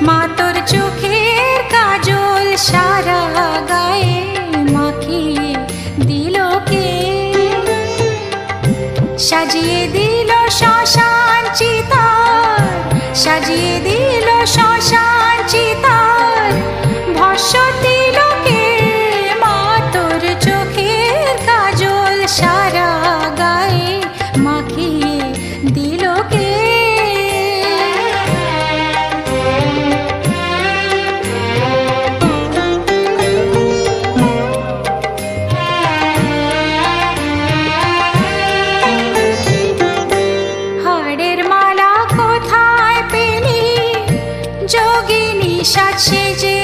মা তোর চোখের কাজল সারা গায়ে মাখিয়ে দিল কে? সাজিয়ে দিল শ্মশান চিতার, সাজিয়ে দিল শ্মশান চিতার, ভস্য দিল কে? মা তোর চোখের কাজল সারা গায়ে মাখিয়ে দিল কে? হাড়ের মালা কোথায় পেলি যোগিনী সাজ সেজে